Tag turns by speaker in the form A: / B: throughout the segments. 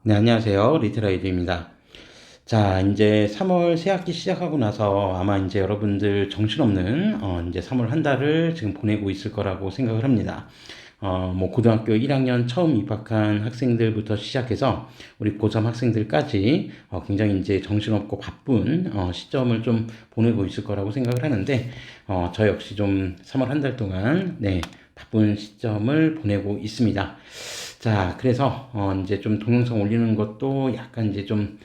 A: 네, 안녕하세요. 리트라이드입니다. 자, 이제 3월 새학기 시작하고 나서 아마 이제 여러분들 정신없는, 이제 3월 한 달을 지금 보내고 있을 거라고 생각을 합니다. 뭐, 고등학교 1학년 처음 입학한 학생들부터 시작해서 우리 고3 학생들까지 굉장히 이제 정신없고 바쁜, 시점을 좀 보내고 있을 거라고 생각을 하는데, 저 역시 좀 3월 한 달 동안, 네, 바쁜 시점을 보내고 있습니다. 자, 그래서 이제 좀 동영상 올리는 것도 약간 이제 좀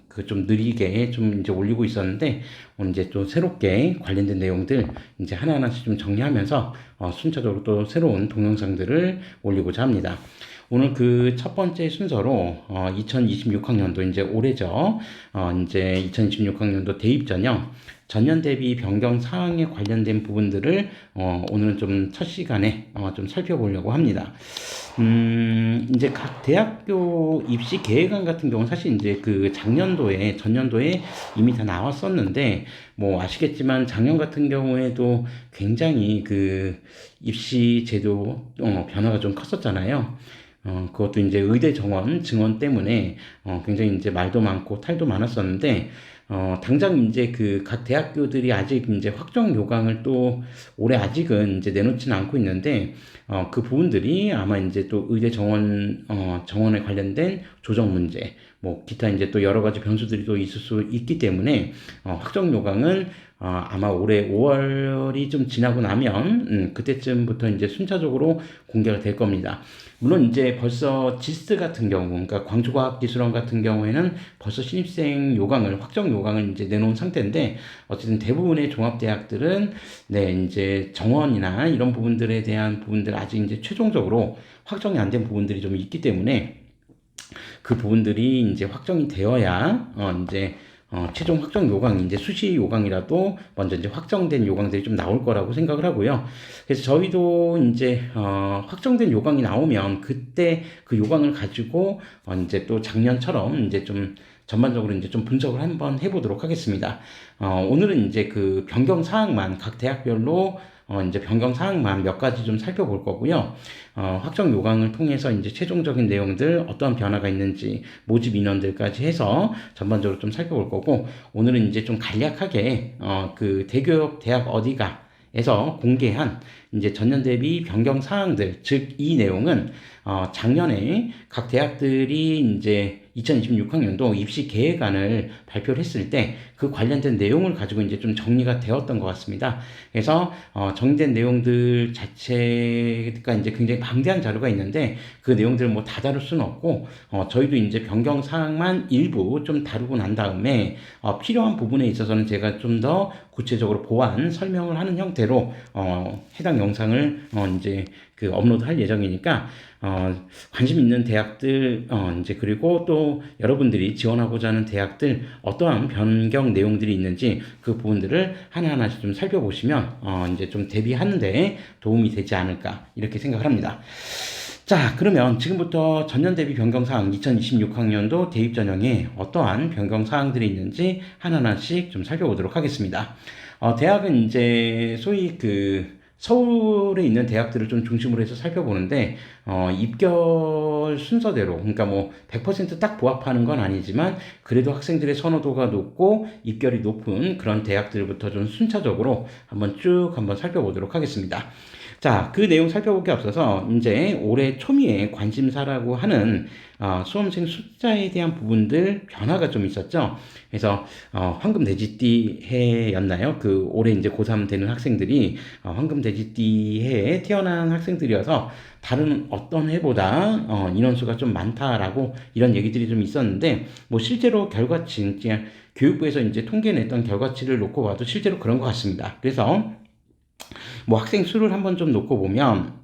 A: 그 좀 느리게 좀 이제 올리고 있었는데 오늘 이제 또 새롭게 관련된 내용들 이제 하나하나씩 좀 정리하면서 순차적으로 또 새로운 동영상들을 올리고자 합니다. 오늘 그 첫 번째 순서로 2026학년도 이제 올해죠. 이제 2026학년도 대입 전형 전년 대비 변경 사항에 관련된 부분들을 오늘은 좀 첫 시간에 좀 살펴보려고 합니다. 이제 각 대학교 입시 계획안 같은 경우는 사실 이제 그 작년도에, 전년도에 이미 다 나왔었는데, 뭐 아시겠지만 작년 같은 경우에도 굉장히 그 입시 제도, 변화가 좀 컸었잖아요. 그것도 이제 의대 정원, 증원 때문에 굉장히 이제 말도 많고 탈도 많았었는데, 당장 이제 그 각 대학교들이 아직 이제 확정 요강을 또 올해 아직은 이제 내놓지는 않고 있는데, 그 부분들이 아마 이제 또 의대 정원, 정원에 관련된 조정 문제, 뭐 기타 이제 또 여러 가지 변수들이 또 있을 수 있기 때문에, 확정 요강은 아마 올해 5월이 좀 지나고 나면, 그때쯤부터 이제 순차적으로 공개가 될 겁니다. 물론 이제 벌써 지스 같은 경우, 그러니까 광주과학기술원 같은 경우에는 벌써 신입생 요강을, 확정 요강을 이제 내놓은 상태인데, 어쨌든 대부분의 종합대학들은, 네, 이제 정원이나 이런 부분들에 대한 부분들 아직 이제 최종적으로 확정이 안 된 부분들이 좀 있기 때문에, 그 부분들이 이제 확정이 되어야 이제 최종 확정 요강 이제 수시 요강이라도 먼저 이제 확정된 요강들이 좀 나올 거라고 생각을 하고요. 그래서 저희도 이제 확정된 요강이 나오면 그때 그 요강을 가지고 이제 또 작년처럼 이제 좀 전반적으로 이제 좀 분석을 한번 해보도록 하겠습니다. 오늘은 이제 그 변경 사항만 각 대학별로 이제 변경 사항만 몇 가지 좀 살펴볼 거고요. 확정 요강을 통해서 이제 최종적인 내용들 어떠한 변화가 있는지 모집 인원들까지 해서 전반적으로 좀 살펴볼 거고 오늘은 이제 좀 간략하게 그 대교육 대학 어디가 에서 공개한 이제 전년 대비 변경 사항들 즉 이 내용은 작년에 각 대학들이 이제 2026학년도 입시 계획안을 발표를 했을 때 그 관련된 내용을 가지고 이제 좀 정리가 되었던 것 같습니다. 그래서 정리된 내용들 자체가 이제 굉장히 방대한 자료가 있는데 그 내용들을 뭐 다 다룰 수는 없고 저희도 이제 변경 사항만 일부 좀 다루고 난 다음에 필요한 부분에 있어서는 제가 좀 더 구체적으로 보완 설명을 하는 형태로 해당 영상을 이제 그 업로드할 예정이니까 관심 있는 대학들 이제 그리고 또 여러분들이 지원하고자 하는 대학들 어떠한 변경 내용들이 있는지 그 부분들을 하나하나씩 좀 살펴보시면 이제 좀 대비하는데 도움이 되지 않을까 이렇게 생각을 합니다. 자, 그러면 지금부터 전년 대비 변경사항 2026학년도 대입 전형에 어떠한 변경사항들이 있는지 하나하나씩 좀 살펴보도록 하겠습니다. 대학은 이제 소위 그 서울에 있는 대학들을 좀 중심으로 해서 살펴보는데, 입결 순서대로, 그러니까 뭐 100%딱 부합하는 건 아니지만, 그래도 학생들의 선호도가 높고, 입결이 높은 그런 대학들부터 좀 순차적으로 한번 살펴보도록 하겠습니다. 자, 그 내용 살펴보기 앞서서 이제 올해 초미의 관심사라고 하는 수험생 숫자에 대한 부분들 변화가 좀 있었죠. 그래서 황금 돼지띠 해였나요? 그 올해 이제 고3 되는 학생들이 황금 돼지띠 해에 태어난 학생들이어서 다른 어떤 해보다 인원수가 좀 많다라고 이런 얘기들이 좀 있었는데 뭐 실제로 결과치 그냥 교육부에서 이제 통계냈던 결과치를 놓고 봐도 실제로 그런 것 같습니다. 그래서 뭐 학생 수를 한번 좀 놓고 보면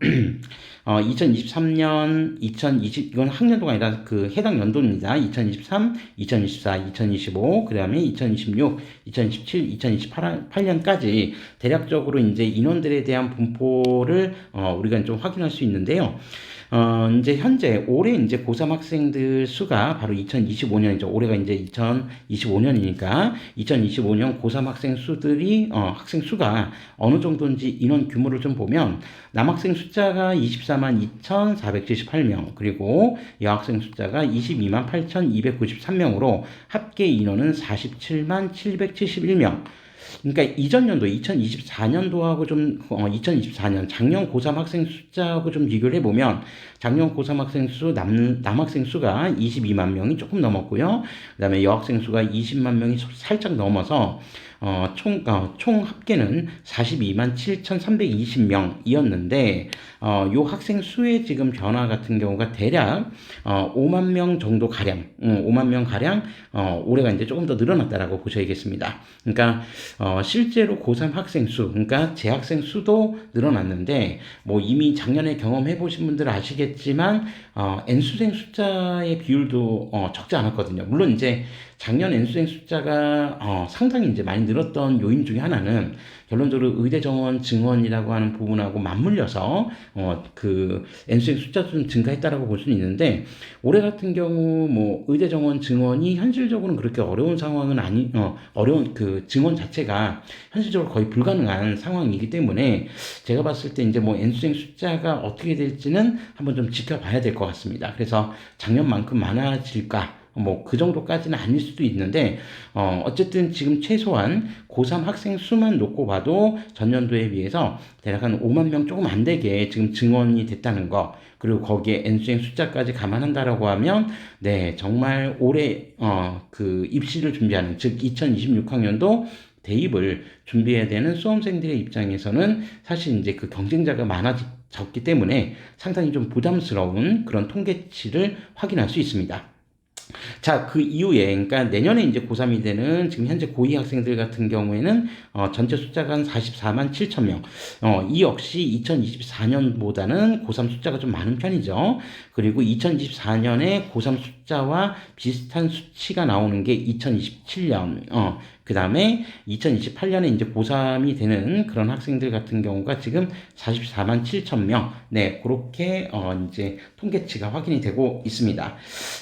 A: 2023년, 2020 이건 학년도가 아니라 그 해당 연도입니다. 2023, 2024, 2025, 그다음에 2026, 2027, 2028년까지 대략적으로 이제 인원들에 대한 분포를 우리가 좀 확인할 수 있는데요. 이제 현재 올해 이제 고3 학생들 수가 바로 2025년이죠. 올해가 이제 2025년이니까 2025년 고3 학생 수들이 학생 수가 어느 정도인지 인원 규모를 좀 보면 남학생 숫자가 24만 2,478명 그리고 여학생 숫자가 22만 8,293명으로 합계 인원은 47만 771명. 그러니까 이전 연도 2024년도하고 좀 2024년 작년 고3 학생 숫자하고 좀 비교를 해보면 작년 고3 학생 수 남학생 수가 22만 명이 조금 넘었고요. 그다음에 여학생 수가 20만 명이 살짝 넘어서 총 합계는 42만 7,320명이었는데 요 학생 수의 지금 변화 같은 경우가 대략 5만 명 정도 가량, 5만 명 가량 올해가 이제 조금 더 늘어났다라고 보셔야겠습니다. 그러니까 실제로 고3 학생 수, 그러니까 재학생 수도 늘어났는데 뭐 이미 작년에 경험해 보신 분들 아시겠지만 N수생 숫자의 비율도 적지 않았거든요. 물론 이제 작년 N수생 숫자가 상당히 이제 많이 늘었던 요인 중에 하나는 결론적으로 의대 정원 증원이라고 하는 부분하고 맞물려서 그 N수생 숫자도 좀 증가했다라고 볼 수는 있는데 올해 같은 경우 뭐 의대 정원 증원이 현실적으로는 그렇게 어려운 상황은 어려운 그 증원 자체가 현실적으로 거의 불가능한 상황이기 때문에 제가 봤을 때 이제 뭐 N수생 숫자가 어떻게 될지는 한번 좀 지켜봐야 될 것 같습니다. 그래서 작년만큼 많아질까? 뭐 그 정도까지는 아닐 수도 있는데 어쨌든 지금 최소한 고3 학생 수만 놓고 봐도 전년도에 비해서 대략 한 5만 명 조금 안 되게 지금 증원이 됐다는 거 그리고 거기에 N수생 숫자까지 감안한다라고 하면 네 정말 올해 그 입시를 준비하는 즉 2026학년도 대입을 준비해야 되는 수험생들의 입장에서는 사실 이제 그 경쟁자가 많아졌기 때문에 상당히 좀 부담스러운 그런 통계치를 확인할 수 있습니다. 자, 그 이후에, 그러니까 내년에 이제 고3이 되는 지금 현재 고2 학생들 같은 경우에는 전체 숫자가 한 44만 7천 명. 이 역시 2024년보다는 고3 숫자가 좀 많은 편이죠. 그리고 2024년에 고3 숫자와 비슷한 수치가 나오는 게 2027년. 그 다음에 2028년에 이제 고3이 되는 그런 학생들 같은 경우가 지금 44만 7천 명. 네, 그렇게 이제 통계치가 확인이 되고 있습니다.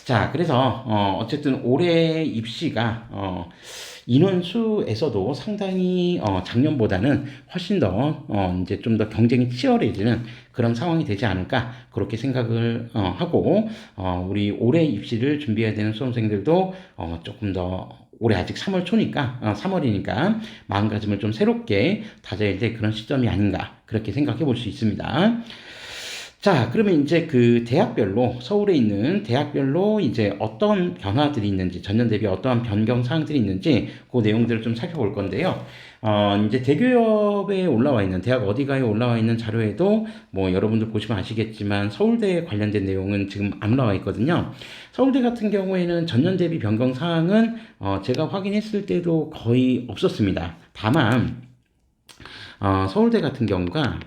A: 자, 그래서 어쨌든 올해 입시가 인원수에서도 상당히 작년보다는 훨씬 더 이제 좀 더 경쟁이 치열해지는 그런 상황이 되지 않을까 그렇게 생각을 하고 우리 올해 입시를 준비해야 되는 수험생들도 조금 더 올해 아직 3월 초니까 3월이니까 마음가짐을 좀 새롭게 다져야 될 그런 시점이 아닌가 그렇게 생각해 볼 수 있습니다. 자, 그러면 이제 그 대학별로, 서울에 있는 대학별로 이제 어떤 변화들이 있는지, 전년 대비 어떠한 변경 사항들이 있는지, 그 내용들을 좀 살펴볼 건데요. 이제 대교협에 올라와 있는, 대학 어디가에 올라와 있는 자료에도 뭐 여러분들 보시면 아시겠지만 서울대에 관련된 내용은 지금 안 올라와 있거든요. 서울대 같은 경우에는 전년 대비 변경 사항은 제가 확인했을 때도 거의 없었습니다. 다만, 서울대 같은 경우가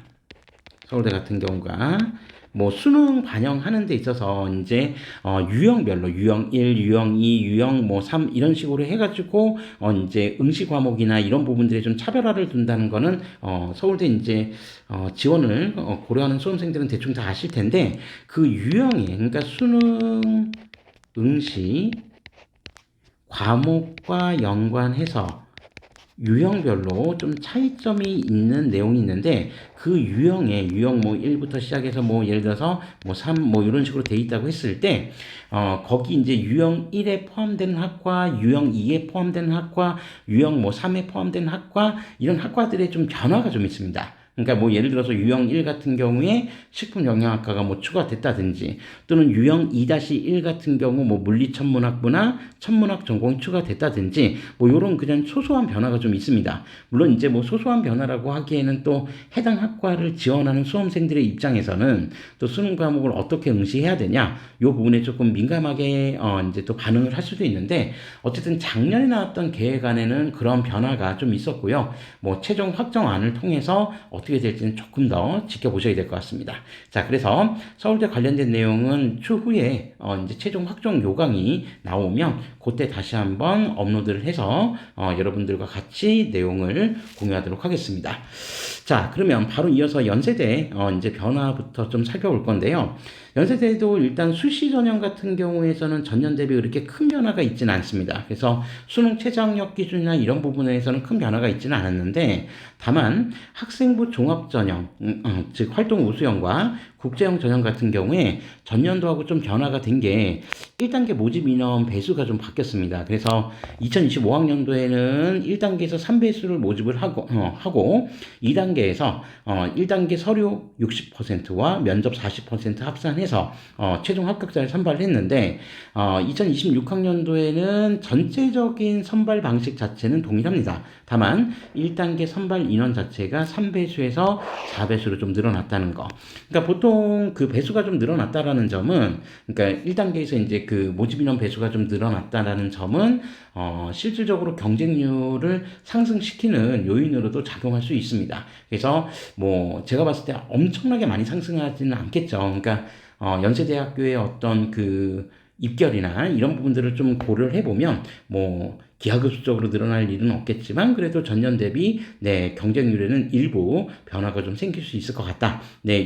A: 뭐 수능 반영하는 데 있어서 이제 유형별로 유형 1, 유형 2, 유형 뭐 3 이런 식으로 해가지고 이제 응시 과목이나 이런 부분들에 좀 차별화를 둔다는 거는 서울대 이제 지원을 고려하는 수험생들은 대충 다 아실 텐데 그 유형에 그러니까 수능 응시 과목과 연관해서 유형별로 좀 차이점이 있는 내용이 있는데 그 유형에 유형 뭐 1부터 시작해서 뭐 예를 들어서 뭐 3 뭐 이런 식으로 돼 있다고 했을 때 거기 이제 유형 1에 포함되는 학과, 유형 2에 포함되는 학과, 유형 뭐 3에 포함되는 학과 이런 학과들의 좀 변화가 좀 있습니다. 그러니까 뭐 예를 들어서 유형 1 같은 경우에 식품영양학과가 뭐 추가됐다든지 또는 유형 2-1 같은 경우 뭐 물리천문학부나 천문학 전공이 추가됐다든지 뭐 요런 그냥 소소한 변화가 좀 있습니다. 물론 이제 뭐 소소한 변화라고 하기에는 또 해당 학과를 지원하는 수험생들의 입장에서는 또 수능 과목을 어떻게 응시해야 되냐 요 부분에 조금 민감하게 이제 또 반응을 할 수도 있는데 어쨌든 작년에 나왔던 계획안에는 그런 변화가 좀 있었고요. 뭐 최종 확정안을 통해서 어떻게 될지는 조금 더 지켜보셔야 될 것 같습니다. 자, 그래서 서울대 관련된 내용은 추후에 이제 최종 확정 요강이 나오면 그때 다시 한번 업로드를 해서 여러분들과 같이 내용을 공유하도록 하겠습니다. 자, 그러면 바로 이어서 연세대 이제 변화부터 좀 살펴볼 건데요. 연세대도 일단 수시 전형 같은 경우에서는 전년 대비 그렇게 큰 변화가 있지는 않습니다. 그래서 수능 최저학력 기준이나 이런 부분에서는 큰 변화가 있지는 않았는데, 다만 학생부 종합 전형, 즉 활동 우수형과 국제형 전형 같은 경우에 전년도하고 좀 변화가 된 게 1단계 모집 인원 배수가 좀 바뀌었습니다. 그래서 2025학년도에는 1단계에서 3배수를 모집을 하고 2단계에서 1단계 서류 60%와 면접 40% 합산해서 최종 합격자를 선발을 했는데, 2026학년도에는 전체적인 선발 방식 자체는 동일합니다. 다만 1단계 선발 인원 자체가 3배수에서 4배수로 좀 늘어났다는 거. 그러니까 보통 그 배수가 좀 늘어났다라는 점은, 그러니까 1단계에서 이제 그 모집 인원 배수가 좀 늘어났다라는 점은 실질적으로 경쟁률을 상승시키는 요인으로도 작용할 수 있습니다. 그래서 뭐 제가 봤을 때 엄청나게 많이 상승하지는 않겠죠. 그러니까 연세대학교의 어떤 그 입결이나 이런 부분들을 좀 고려를 해보면 뭐 기하급수적으로 늘어날 일은 없겠지만, 그래도 전년 대비 경쟁률에는 일부 변화가 좀 생길 수 있을 것 같다.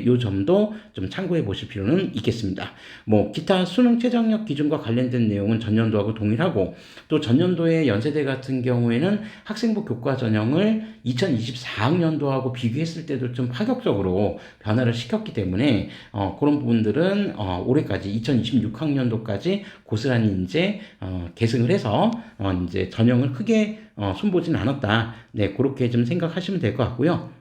A: 요 점도 좀 참고해 보실 필요는 있겠습니다. 뭐 기타 수능 최저학력 기준과 관련된 내용은 전년도하고 동일하고, 또 전년도의 연세대 같은 경우에는 학생부 교과 전형을 2024학년도하고 비교했을 때도 좀 파격적으로 변화를 시켰기 때문에 그런 부분들은 올해까지 2026학년도까지 고스란히 이제 계승을 해서 이제 전형을 크게 손보지는 않았다. 그렇게 좀 생각하시면 될 것 같고요.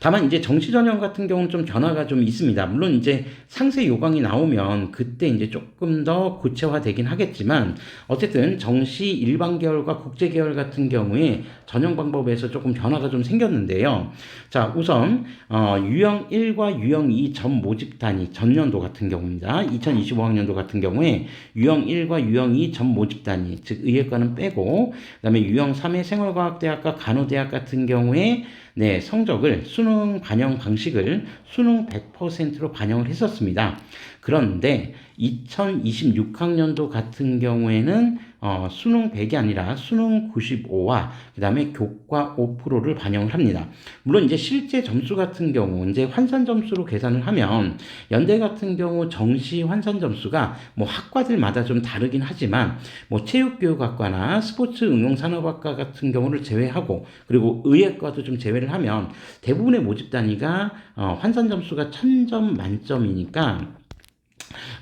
A: 다만 이제 정시 전형 같은 경우는 좀 변화가 좀 있습니다. 물론 이제 상세 요강이 나오면 그때 이제 조금 더 구체화되긴 하겠지만, 어쨌든 정시 일반 계열과 국제 계열 같은 경우에 전형 방법에서 조금 변화가 좀 생겼는데요. 자, 우선 유형 1과 유형 2 전 모집 단위 전년도 같은 경우입니다. 2025학년도 같은 경우에 유형 1과 유형 2 전 모집 단위, 즉 의예과는 빼고, 그다음에 유형 3의 생활과학대학과 간호대학 같은 경우에 성적을 수능 반영 방식을 수능 100%로 반영을 했었습니다. 그런데 2026학년도 같은 경우에는 수능 100이 아니라 수능 95와 그 다음에 교과 5%를 반영을 합니다. 물론 이제 실제 점수 같은 경우 이제 환산 점수로 계산을 하면, 연대 같은 경우 정시 환산 점수가 뭐 학과들마다 좀 다르긴 하지만, 뭐 체육교육학과나 스포츠 응용산업학과 같은 경우를 제외하고, 그리고 의예과도 좀 제외를 하면 대부분의 모집 단위가 환산 점수가 1000점 만점이니까,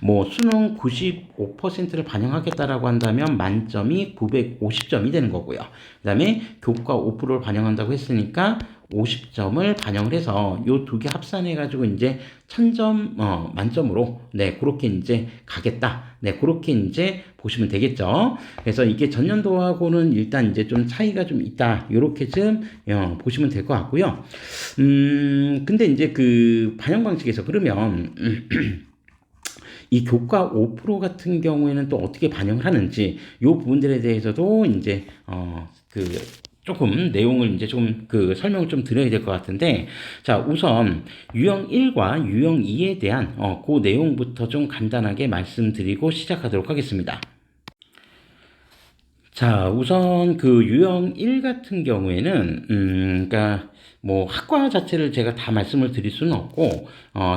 A: 뭐 수능 95%를 반영하겠다라고 한다면 만점이 950점이 되는 거고요. 그 다음에 교과 5%를 반영한다고 했으니까 50점을 반영을 해서 요 두 개 합산해가지고 이제 1000점 만점으로 그렇게 이제 가겠다. 그렇게 이제 보시면 되겠죠. 그래서 이게 전년도하고는 일단 이제 좀 차이가 좀 있다. 요렇게 좀 보시면 될 것 같고요. 근데 이제 그 반영 방식에서 그러면 이 교과 5% 같은 경우에는 또 어떻게 반영을 하는지, 요 부분들에 대해서도 이제 조금 내용을 이제 좀 설명을 좀 드려야 될 것 같은데, 자, 우선 유형 1과 유형 2에 대한 그 내용부터 좀 간단하게 말씀드리고 시작하도록 하겠습니다. 자, 우선 그 유형 1 같은 경우에는 그러니까 뭐 학과 자체를 제가 다 말씀을 드릴 수는 없고,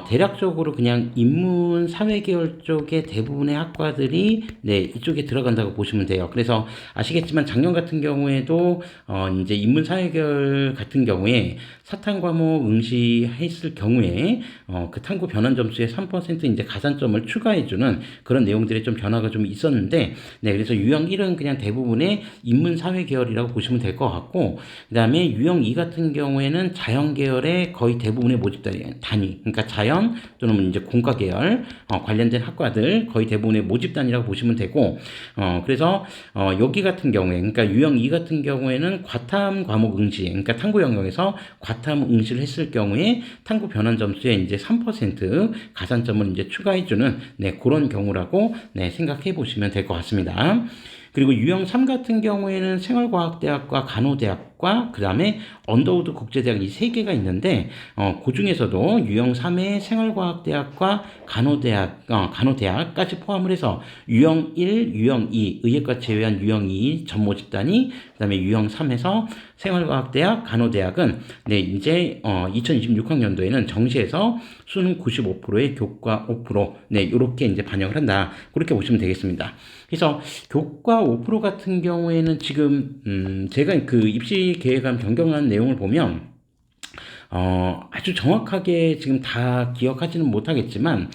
A: 대략적으로 그냥 인문 사회 계열 쪽의 대부분의 학과들이 이쪽에 들어간다고 보시면 돼요. 그래서 아시겠지만 작년 같은 경우에도 이제 인문 사회 계열 같은 경우에 사탐 과목 응시했을 경우에 그 탐구 변환 점수에 3% 이제 가산점을 추가해주는 그런 내용들의 좀 변화가 좀 있었는데, 그래서 유형 1은 그냥 대부분의 인문 사회 계열이라고 보시면 될 것 같고, 그 다음에 유형 2 같은 경우에는 자연 계열의 거의 대부분의 모집 단위, 그러니까 자연 또는 이제 공과 계열 관련된 학과들 거의 대부분의 모집 단위라고 보시면 되고, 그래서 여기 같은 경우에, 그러니까 유형 2 같은 경우에는 과탐 과목 응시, 그러니까 탐구 영역에서 과탐 응시를 했을 경우에 탐구 변환 점수에 이제 3% 가산점을 이제 추가해주는 그런 경우라고 생각해 보시면 될 것 같습니다. 그리고 유형 3 같은 경우에는 생활과학대학과 간호대학 국제대학과 그 다음에 언더우드 국제대학 이 세 개가 있는데 그 중에서도 유형 3의 생활과학대학과 간호대학까지 포함을 해서 유형 1, 유형 2 의예과 제외한 유형 2 전모 집단이 그 다음에 유형 3에서 생활과학대학, 간호대학은 네 이제 2026학년도에는 정시에서 수능 95%에 교과 5% 네 이렇게 이제 반영을 한다 그렇게 보시면 되겠습니다. 그래서 교과 5% 같은 경우에는 지금 제가 그 입시 계획안 변경한 내용을 보면 아주 정확하게 지금 다 기억하지는 못하겠지만,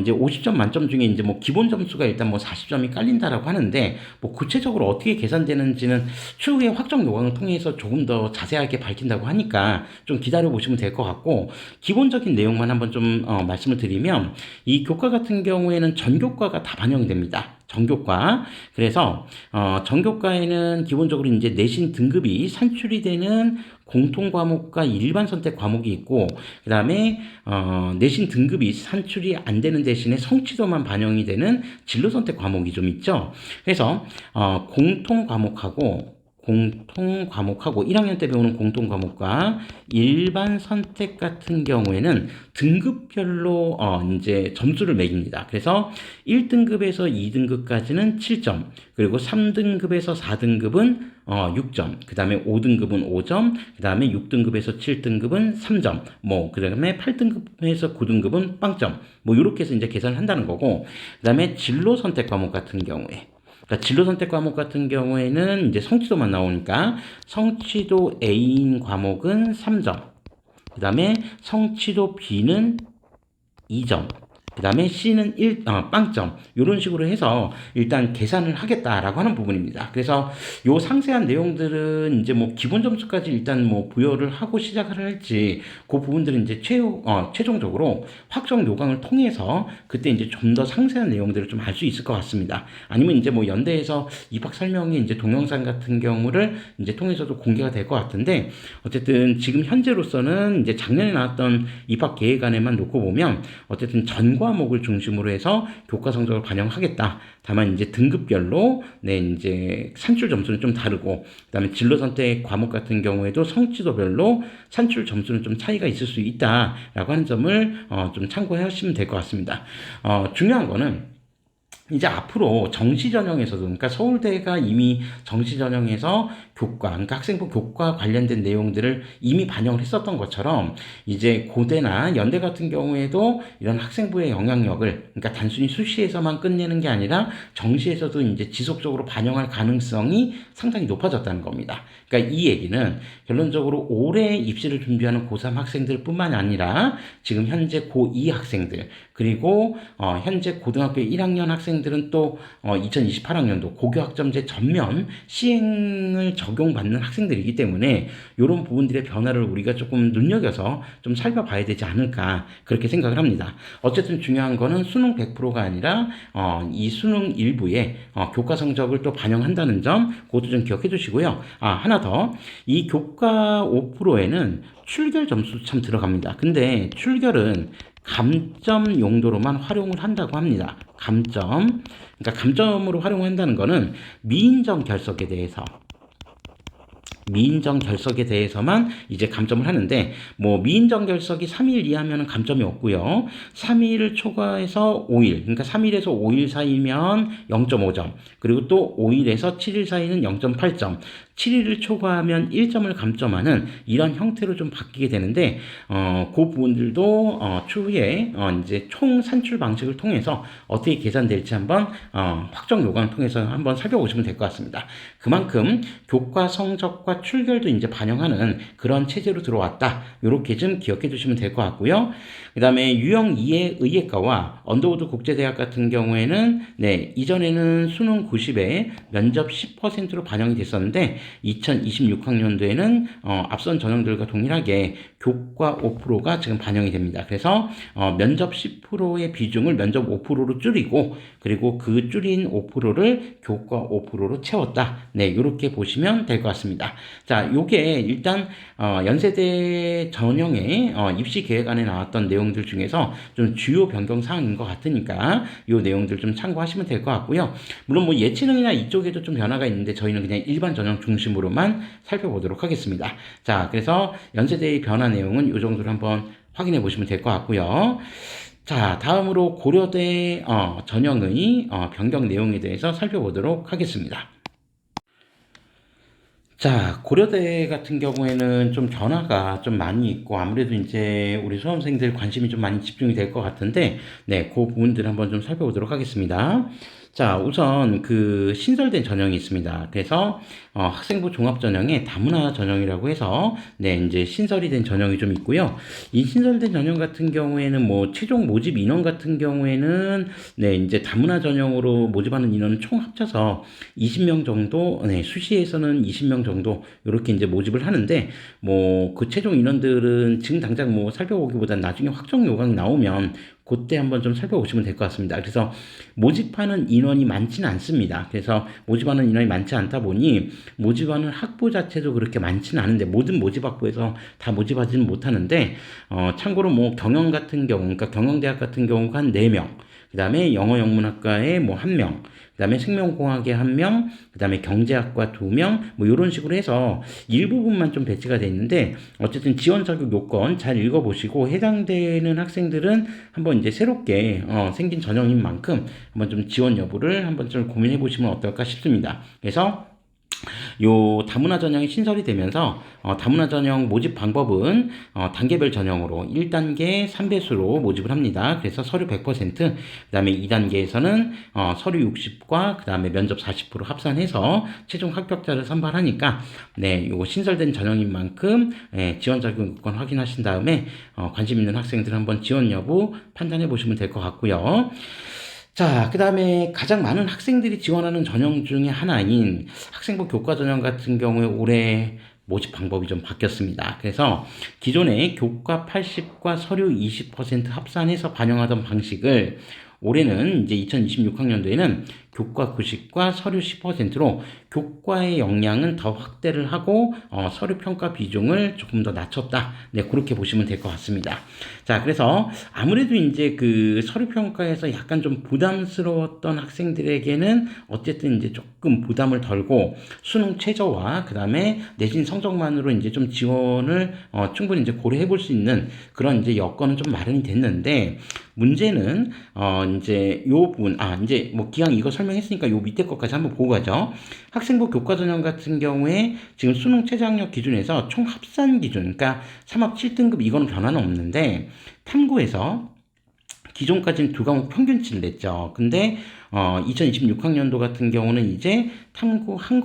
A: 이제 50점 만점 중에 이제 뭐 기본 점수가 일단 뭐 40점이 깔린다라고 하는데, 뭐 구체적으로 어떻게 계산되는지는 추후에 확정 요강을 통해서 조금 더 자세하게 밝힌다고 하니까 좀 기다려 보시면 될 것 같고, 기본적인 내용만 한번 좀 말씀을 드리면, 이 교과 같은 경우에는 전교과가 다 반영이 됩니다. 전교과. 그래서 전교과에는 기본적으로 이제 내신 등급이 산출이 되는 공통 과목과 일반 선택 과목이 있고, 그 다음에 내신 등급이 산출이 안 되는 대신에 성취도만 반영이 되는 진로 선택 과목이 좀 있죠. 그래서 공통 과목하고 1학년 때 배우는 공통 과목과 일반 선택 같은 경우에는 등급별로 이제 점수를 매깁니다. 그래서 1등급에서 2등급까지는 7점, 그리고 3등급에서 4등급은 6점, 그 다음에 5등급은 5점, 그 다음에 6등급에서 7등급은 3점, 뭐, 그 다음에 8등급에서 9등급은 빵점, 뭐, 이렇게 해서 이제 계산을 한다는 거고, 그 다음에 진로 선택 과목 같은 경우에, 그러니까 진로 선택 과목 같은 경우에는 이제 성취도만 나오니까 성취도 A인 과목은 3점, 그 다음에 성취도 B는 2점, 그 다음에 C는 빵점, 이런 식으로 해서 일단 계산을 하겠다라고 하는 부분입니다. 그래서 요 상세한 내용들은 이제 뭐 기본 점수까지 일단 뭐 부여를 하고 시작을 할지, 그 부분들은 이제 최종적으로 확정 요강을 통해서 그때 이제 좀 더 상세한 내용들을 좀 알 수 있을 것 같습니다. 아니면 이제 뭐 연대에서 입학 설명이 이제 동영상 같은 경우를 이제 통해서도 공개가 될 것 같은데, 어쨌든 지금 현재로서는 이제 작년에 나왔던 입학 계획안에만 놓고 보면 어쨌든 전 과목을 중심으로 해서 교과 성적을 반영하겠다. 다만 이제 등급별로 네 이제 산출 점수는 좀 다르고, 그다음에 진로 선택 과목 같은 경우에도 성취도별로 산출 점수는 좀 차이가 있을 수 있다라고 하는 점을 좀 참고하시면 될 것 같습니다. 중요한 거는 이제 앞으로 정시 전형에서도, 그러니까 서울대가 이미 정시 전형에서 교과, 그러니까 학생부 교과 관련된 내용들을 이미 반영을 했었던 것처럼, 이제 고대나 연대 같은 경우에도 이런 학생부의 영향력을, 그러니까 단순히 수시에서만 끝내는 게 아니라 정시에서도 이제 지속적으로 반영할 가능성이 상당히 높아졌다는 겁니다. 그러니까 이 얘기는 결론적으로 올해 입시를 준비하는 고3 학생들 뿐만 아니라 지금 현재 고2 학생들, 그리고 현재 고등학교 1학년 학생들은 또 2028학년도 고교학점제 전면 시행을 적용받는 학생들이기 때문에 이런 부분들의 변화를 우리가 조금 눈여겨서 좀 살펴봐야 되지 않을까 그렇게 생각을 합니다. 어쨌든 중요한 거는 수능 100%가 아니라 이 수능 일부에 교과 성적을 또 반영한다는 점, 그것도 좀 기억해 두시고요. 하나 더, 이 교과 5%에는 출결 점수 참 들어갑니다. 근데 출결은 감점 용도로만 활용을 한다고 합니다. 감점. 그러니까 감점으로 활용한다는 거는 미인정 결석에 대해서만 이제 감점을 하는데, 뭐 미인정 결석이 3일 이하면 감점이 없고요. 3일을 초과해서 5일, 그러니까 3일에서 5일 사이면 0.5점, 그리고 또 5일에서 7일 사이는 0.8점, 7일을 초과하면 1점을 감점하는 이런 형태로 좀 바뀌게 되는데, 그 부분들도 추후에 이제 총 산출 방식을 통해서 어떻게 계산될지 한번 확정 요강 통해서 한번 살펴보시면 될 것 같습니다. 그만큼 교과 성적과 출결도 이제 반영하는 그런 체제로 들어왔다. 이렇게 좀 기억해 두시면 될 것 같고요. 그 다음에 유형 2의 의예과와 언더우드 국제대학 같은 경우에는 네, 이전에는 수능 90에 면접 10%로 반영이 됐었는데 2026학년도에는 앞선 전형들과 동일하게 교과 5%가 지금 반영이 됩니다. 그래서 면접 10%의 비중을 면접 5%로 줄이고, 그리고 그 줄인 5%를 교과 5%로 채웠다. 네, 이렇게 보시면 될 것 같습니다. 자, 요게 일단 연세대 전형의 입시 계획 안에 나왔던 내용들 중에서 좀 주요 변경 사항인 것 같으니까 요 내용들 좀 참고하시면 될 것 같고요. 물론 뭐 예체능이나 이쪽에도 좀 변화가 있는데 저희는 그냥 일반 전형 중심으로만 살펴보도록 하겠습니다. 자, 그래서 연세대의 변화 내용은 요 정도로 한번 확인해 보시면 될 것 같고요. 자, 다음으로 고려대 전형의 변경 내용에 대해서 살펴보도록 하겠습니다. 자, 고려대 같은 경우에는 좀 변화가 좀 많이 있고 아무래도 이제 우리 수험생들 관심이 좀 많이 집중이 될 것 같은데, 네, 그 부분들 한번 좀 살펴보도록 하겠습니다. 자, 우선 그 신설된 전형이 있습니다. 그래서 학생부 종합 전형에 다문화 전형이라고 해서 네, 이제 신설이 된 전형이 좀 있고요. 이 신설된 전형 같은 경우에는 뭐 최종 모집 인원 같은 경우에는 네, 이제 다문화 전형으로 모집하는 인원은 총 합쳐서 20명 정도, 네, 수시에서는 20명 정도 이렇게 이제 모집을 하는데 뭐 그 최종 인원들은 지금 당장 뭐 살펴보기보단 나중에 확정 요강이 나오면 그때 한번 좀 살펴보시면 될 것 같습니다. 그래서 모집하는 인원이 많지는 않습니다. 그래서 모집하는 인원이 많지 않다 보니 모집하는 학부 자체도 그렇게 많지는 않은데 모든 모집학부에서 다 모집하지는 못하는데 참고로 뭐 경영 같은 경우, 그러니까 경영대학 같은 경우가 한 4명, 그 다음에 영어영문학과에 뭐 1명, 그 다음에 생명공학에 1명, 그 다음에 경제학과 2명, 뭐 이런 식으로 해서 일부분만 좀 배치가 돼 있는데 어쨌든 지원 자격 요건 잘 읽어보시고 해당되는 학생들은 한번 이제 새롭게 생긴 전형인 만큼 한번 좀 지원 여부를 한번 좀 고민해 보시면 어떨까 싶습니다. 그래서 요 다문화 전형이 신설이 되면서 다문화 전형 모집 방법은 단계별 전형으로 1단계 3배수로 모집을 합니다. 그래서 서류 100%, 그 다음에 2단계에서는 서류 60과 그 다음에 면접 40% 합산해서 최종 합격자를 선발하니까 네, 요거 신설된 전형인 만큼 지원 자격 요건 확인하신 다음에 관심 있는 학생들 한번 지원 여부 판단해 보시면 될 것 같고요. 자, 그 다음에 가장 많은 학생들이 지원하는 전형 중에 하나인 학생부 교과 전형 같은 경우에 올해 모집 방법이 좀 바뀌었습니다. 그래서 기존에 교과 80과 서류 20% 합산해서 반영하던 방식을 올해는 이제 2026학년도에는 교과 90과 서류 10%로 교과의 역량은 더 확대를 하고 서류 평가 비중을 조금 더 낮췄다. 네, 그렇게 보시면 될 것 같습니다. 자, 그래서 아무래도 이제 그 서류 평가에서 약간 좀 부담스러웠던 학생들에게는 어쨌든 이제 조금 부담을 덜고 수능 최저와 그 다음에 내신 성적만으로 이제 좀 지원을 충분히 이제 고려해 볼 수 있는 그런 이제 여건은 좀 마련이 됐는데 문제는 이제 요 부분 이제 뭐 기왕 이거 설명했으니까 요 밑에 것까지 한번 보고 가죠. 학생부 교과 전형 같은 경우에 지금 수능 최저학력 기준에서 총 합산 기준, 그러니까 3합 7등급 이거는 변화는 없는데 탐구에서 기존까지는 두 과목 평균치를 냈죠. 근데 2026학년도 같은 경우는 이제 탐구 한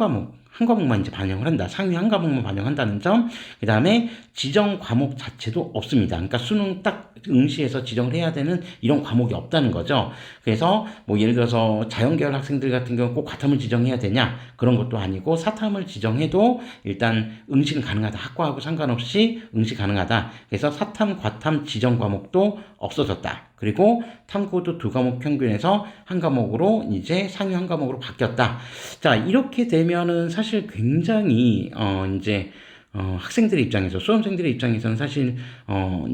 A: 과목만 이제 반영을 한다. 상위 한 과목만 반영한다는 점. 그 다음에 지정 과목 자체도 없습니다. 그러니까 수능 딱 응시해서 지정을 해야 되는 이런 과목이 없다는 거죠. 그래서 뭐 예를 들어서 자연계열 학생들 같은 경우 꼭 과탐을 지정해야 되냐? 그런 것도 아니고 사탐을 지정해도 일단 응시는 가능하다. 학과하고 상관없이 응시 가능하다. 그래서 사탐, 과탐 지정 과목도 없어졌다. 그리고 탐구도 두 과목 평균에서 한 과목으로 이제 상위 한 과목으로 바뀌었다. 자, 이렇게 되면은 사실 굉장히 이제 학생들의 입장에서 수험생들의 입장에서는 사실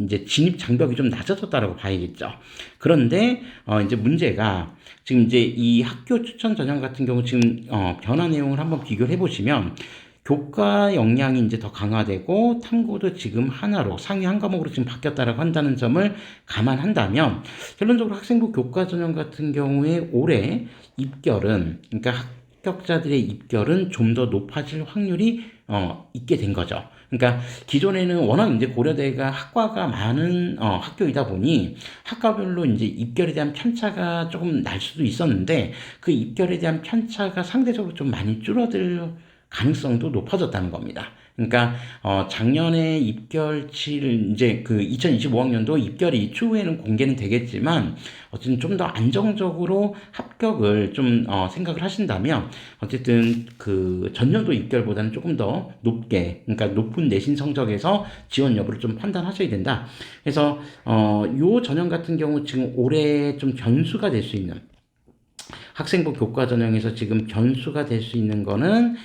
A: 이제 진입 장벽이 좀 낮아졌다라고 봐야겠죠. 그런데 이제 문제가 지금 이제 이 학교 추천 전형 같은 경우 지금 변화 내용을 한번 비교를 해보시면 교과 역량이 이제 더 강화되고 탐구도 지금 하나로 상위 한 과목으로 지금 바뀌었다라고 한다는 점을 감안한다면 결론적으로 학생부 교과 전형 같은 경우에 올해 입결은 그러니까 합격자들의 입결은 좀 더 높아질 확률이 있게 된 거죠. 그러니까 기존에는 워낙 이제 고려대가 학과가 많은 학교이다 보니 학과별로 이제 입결에 대한 편차가 조금 날 수도 있었는데 그 입결에 대한 편차가 상대적으로 좀 많이 줄어들 가능성도 높아졌다는 겁니다. 그러니까 작년에 입결치를 이제 그 2025학년도 입결이 추후에는 공개는 되겠지만 어쨌든 좀 더 안정적으로 합격을 좀 생각을 하신다면 어쨌든 그 전년도 입결보다는 조금 더 높게 그러니까 높은 내신 성적에서 지원 여부를 좀 판단하셔야 된다. 그래서 요 전형 같은 경우 지금 올해 좀 변수가 될 수 있는 학생부 교과 전형에서 지금 변수가 될 수 있는 거는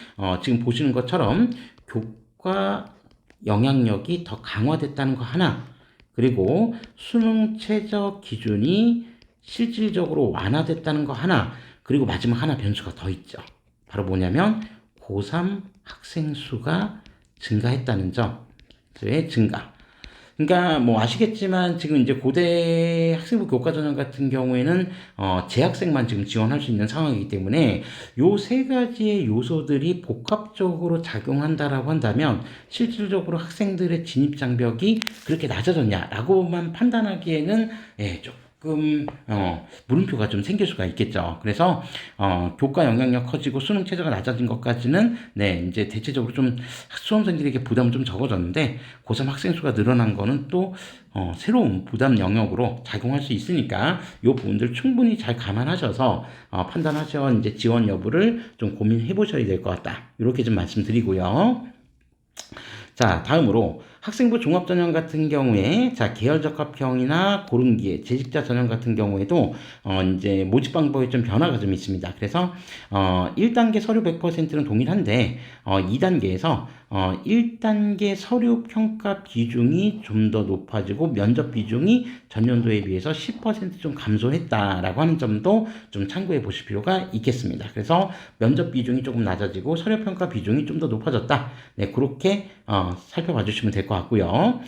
A: 지금 보시는 것처럼 교과 영향력이 더 강화됐다는 거 하나, 그리고 수능 최저 기준이 실질적으로 완화됐다는 거 하나, 그리고 마지막 하나 변수가 더 있죠. 바로 뭐냐면 고3 학생 수가 증가했다는 점의 증가. 그러니까 뭐 아시겠지만 지금 이제 고대 학생부 교과전형 같은 경우에는 재학생만 지금 지원할 수 있는 상황이기 때문에 요 세 가지의 요소들이 복합적으로 작용한다라고 한다면 실질적으로 학생들의 진입 장벽이 그렇게 낮아졌냐라고만 판단하기에는 조금 물음표가 좀 생길 수가 있겠죠. 그래서 교과 영향력 커지고 수능 최저가 낮아진 것까지는 이제 대체적으로 좀 수험생들에게 부담은 좀 적어졌는데 고3 학생 수가 늘어난 거는 또 새로운 부담 영역으로 작용할 수 있으니까 이 부분들 충분히 잘 감안하셔서 판단하셔 이제 지원 여부를 좀 고민해 보셔야 될 것 같다. 이렇게 좀 말씀드리고요. 자, 다음으로 학생부 종합전형 같은 경우에 계열적합형이나 고른기회, 재직자 전형 같은 경우에도 이제 모집 방법에 좀 변화가 좀 있습니다. 그래서 1단계 서류 100%는 동일한데 2단계에서 1단계 서류 평가 비중이 좀 더 높아지고 면접 비중이 전년도에 비해서 10%좀 감소했다라고 하는 점도 좀 참고해 보실 필요가 있겠습니다. 그래서 면접 비중이 조금 낮아지고 서류 평가 비중이 좀 더 높아졌다. 그렇게 살펴봐 주시면 될 것 같고요.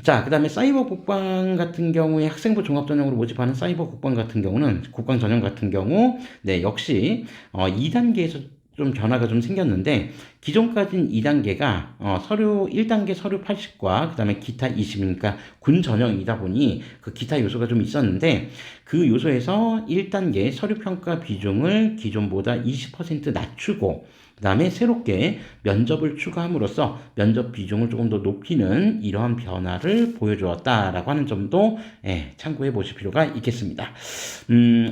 A: 자, 그 다음에 사이버 국방 같은 경우에 학생부 종합전형으로 모집하는 사이버 국방 같은 경우는 국방 전형 같은 경우 역시 2단계에서 좀 변화가 좀 생겼는데 기존까지는 2단계가 서류 1단계 서류 80과 그 다음에 기타 20, 그러니까 군 전형이다 보니 그 기타 요소가 좀 있었는데 그 요소에서 1단계 서류 평가 비중을 기존보다 20% 낮추고 그 다음에 새롭게 면접을 추가함으로써 면접 비중을 조금 더 높이는 이러한 변화를 보여주었다라고 하는 점도 참고해 보실 필요가 있겠습니다.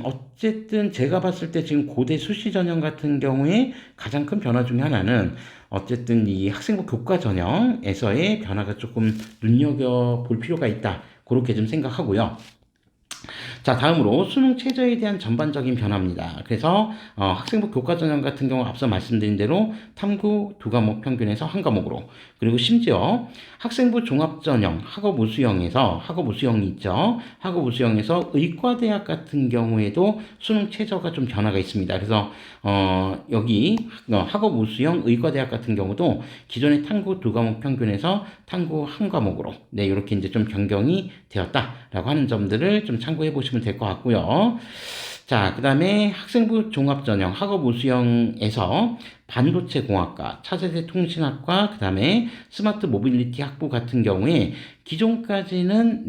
A: 어쨌든 제가 봤을 때 지금 고대 수시 전형 같은 경우에 가장 큰 변화 중에 하나는 어쨌든 이 학생부 교과 전형에서의 변화가 조금 눈여겨볼 필요가 있다. 그렇게 좀 생각하고요. 자, 다음으로 수능 최저에 대한 전반적인 변화입니다. 그래서 학생부 교과전형 같은 경우 앞서 말씀드린 대로 탐구 두 과목 평균에서 한 과목으로, 그리고 심지어 학생부 종합전형 학업 우수형에서 학업 우수형이 있죠. 학업 우수형에서 의과대학 같은 경우에도 수능 최저가 좀 변화가 있습니다. 그래서 여기 학업 우수형 의과대학 같은 경우도 기존의 탐구 두 과목 평균에서 탐구 한 과목으로 이렇게 이제 좀 변경이 되었다라고 하는 점들을 좀 참고해 보시면 될 것 같고요. 자, 그 다음에 학생부 종합전형 학업 우수형에서 반도체 공학과, 차세대 통신학과, 그 다음에 스마트 모빌리티 학부 같은 경우에 기존까지는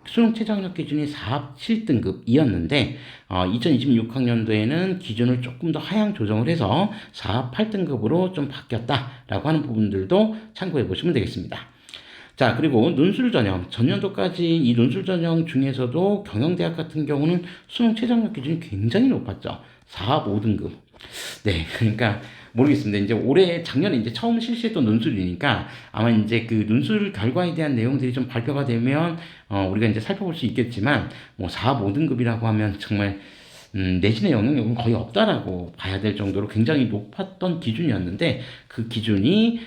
A: 수능 최저학력 기준이 4합 7등급이었는데 2026학년도에는 기준을 조금 더 하향 조정을 해서 4합 8등급으로 좀 바뀌었다라고 하는 부분들도 참고해 보시면 되겠습니다. 자, 그리고 논술 전형, 전년도까지 이 논술 전형 중에서도 경영대학 같은 경우는 수능 최저학력 기준이 굉장히 높았죠. 4합 5등급. 그러니까 모르겠습니다. 이제 작년에 이제 처음 실시했던 논술이니까 아마 이제 그 논술 결과에 대한 내용들이 좀 발표가 되면 우리가 이제 살펴볼 수 있겠지만 4합 5등급이라고 하면 정말 내신의 영향력은 거의 없다라고 봐야 될 정도로 굉장히 높았던 기준이었는데 그 기준이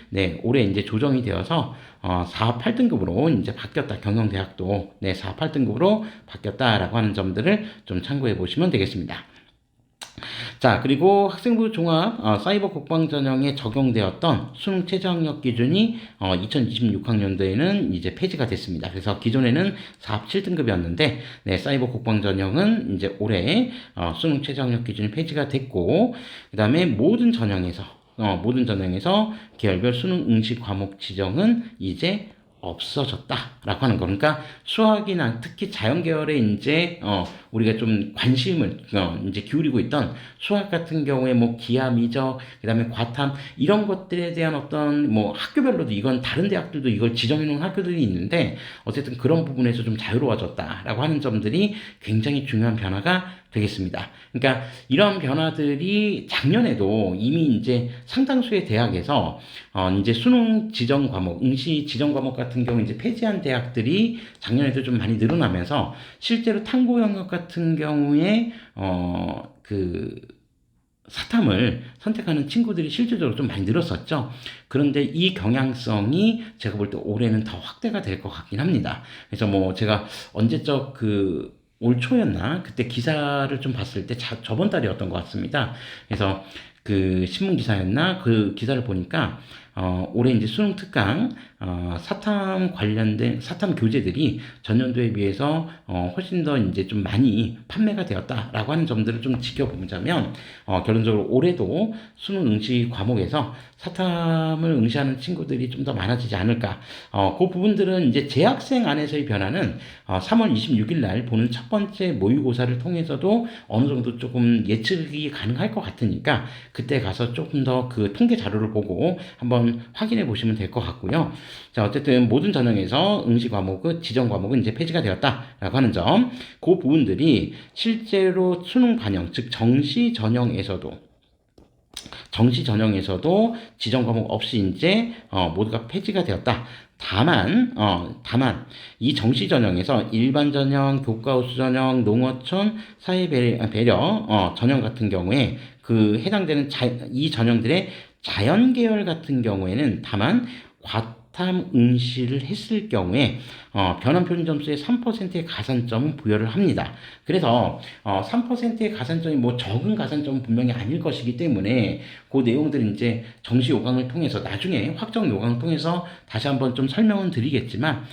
A: 올해 이제 조정이 되어서 4합 8등급으로 이제 바뀌었다. 경영대학도 4합 8등급으로 바뀌었다라고 하는 점들을 좀 참고해 보시면 되겠습니다. 자, 그리고 학생부 종합 사이버 국방 전형에 적용되었던 수능 최저학력 기준이 2026학년도에는 이제 폐지가 됐습니다. 그래서 기존에는 4합 7등급이었는데 사이버 국방 전형은 이제 올해 수능 최저학력 기준이 폐지가 됐고 그다음에 모든 전형에서 계열별 수능 응시 과목 지정은 이제 없어졌다라고 하는 거. 그러니까 수학이나 특히 자연 계열에 이제 우리가 좀 관심을 이제 기울이고 있던 수학 같은 경우에 뭐 기하, 미적, 그다음에 과탐 이런 것들에 대한 어떤 뭐 학교별로도 이건 다른 대학들도 이걸 지정해 놓은 학교들이 있는데 어쨌든 그런 부분에서 좀 자유로워졌다라고 하는 점들이 굉장히 중요한 변화가 되겠습니다. 그러니까 이런 변화들이 작년에도 이미 이제 상당수의 대학에서 이제 수능 지정 과목, 응시 지정 과목 같은 경우 이제 폐지한 대학들이 작년에도 좀 많이 늘어나면서 실제로 탐구 영역 같은 경우에 그 사탐을 선택하는 친구들이 실질적으로 좀 많이 늘었었죠. 그런데 이 경향성이 제가 볼 때 올해는 더 확대가 될 것 같긴 합니다. 그래서 뭐 제가 언제적 올 초였나? 그때 기사를 좀 봤을 때 저번 달이었던 것 같습니다. 그래서 그 신문 기사였나? 그 기사를 보니까 올해 이제 수능 특강 사탐 관련된 사탐 교재들이 전년도에 비해서 훨씬 더 이제 좀 많이 판매가 되었다라고 하는 점들을 좀 지켜보자면 결론적으로 올해도 수능 응시 과목에서 사탐을 응시하는 친구들이 좀 더 많아지지 않을까. 그 부분들은 이제 재학생 안에서의 변화는 3월 26일 날 보는 첫 번째 모의고사를 통해서도 어느 정도 조금 예측이 가능할 것 같으니까 그때 가서 조금 더 그 통계 자료를 보고 한번 확인해 보시면 될 것 같고요. 자, 어쨌든 모든 전형에서 응시 과목은 지정 과목은 이제 폐지가 되었다라고 하는 점, 그 부분들이 실제로 수능 반영, 즉 정시 전형에서도 지정 과목 없이 이제 모두가 폐지가 되었다. 다만 이 정시 전형에서 일반 전형, 교과 우수 전형, 농어촌, 사회 배려 전형 같은 경우에 그 해당되는 이 전형들의 자연 계열 같은 경우에는 다만 과탐 응시를 했을 경우에 변환 표준 점수의 3%의 가산점은 부여를 합니다. 그래서 3%의 가산점이 뭐 적은 가산점은 분명히 아닐 것이기 때문에 그 내용들은 이제 정시 요강을 통해서 나중에 확정 요강을 통해서 다시 한번 좀 설명은 드리겠지만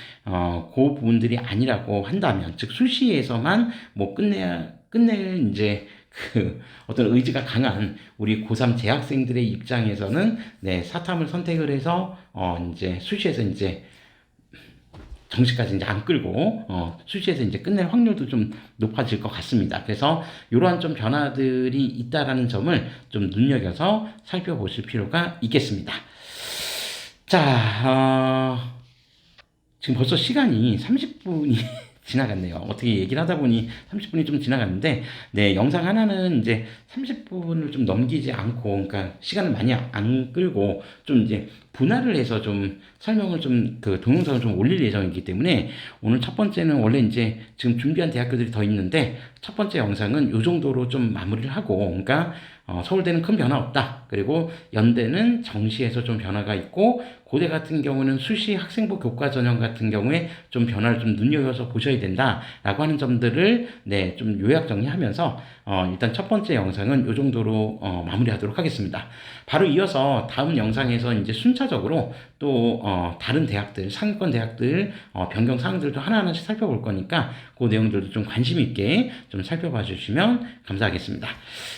A: 그 부분들이 아니라고 한다면 즉 수시에서만 뭐 끝낼 이제 그 어떤 의지가 강한 우리 고3 재학생들의 입장에서는 네, 사탐을 선택을 해서 이제 수시에서 이제 정시까지 이제 안 끌고 수시에서 이제 끝낼 확률도 좀 높아질 것 같습니다. 그래서 이러한 좀 변화들이 있다라는 점을 좀 눈여겨서 살펴보실 필요가 있겠습니다. 자, 지금 벌써 시간이 30분이 지나갔네요. 어떻게 얘기를 하다 보니 30분이 좀 지나갔는데, 네, 영상 하나는 이제 30분을 좀 넘기지 않고, 그러니까 시간을 많이 안 끌고, 좀 이제 분할을 해서 좀 설명을 좀, 그 동영상을 좀 올릴 예정이기 때문에, 오늘 첫 번째는 원래 이제 지금 준비한 대학교들이 더 있는데, 첫 번째 영상은 이 정도로 좀 마무리를 하고, 그러니까 서울대는 큰 변화 없다. 그리고 연대는 정시에서 좀 변화가 있고, 고대 같은 경우는 수시 학생부 교과 전형 같은 경우에 좀 변화를 좀 눈여겨서 보셔야 된다라고 하는 점들을 네, 좀 요약 정리하면서 일단 첫 번째 영상은 이 정도로 마무리하도록 하겠습니다. 바로 이어서 다음 영상에서 이제 순차적으로 또 다른 대학들, 상위권 대학들 변경 사항들도 하나하나씩 살펴볼 거니까 그 내용들도 좀 관심 있게 좀 살펴봐 주시면 감사하겠습니다.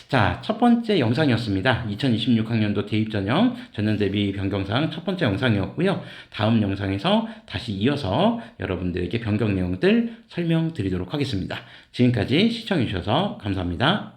A: 자, 첫 번째 영상이었습니다. 2026학년도 대입전형 전년대비 변경사항 첫 번째 영상이었고요. 다음 영상에서 다시 이어서 여러분들에게 변경 내용들 설명드리도록 하겠습니다. 지금까지 시청해 주셔서 감사합니다.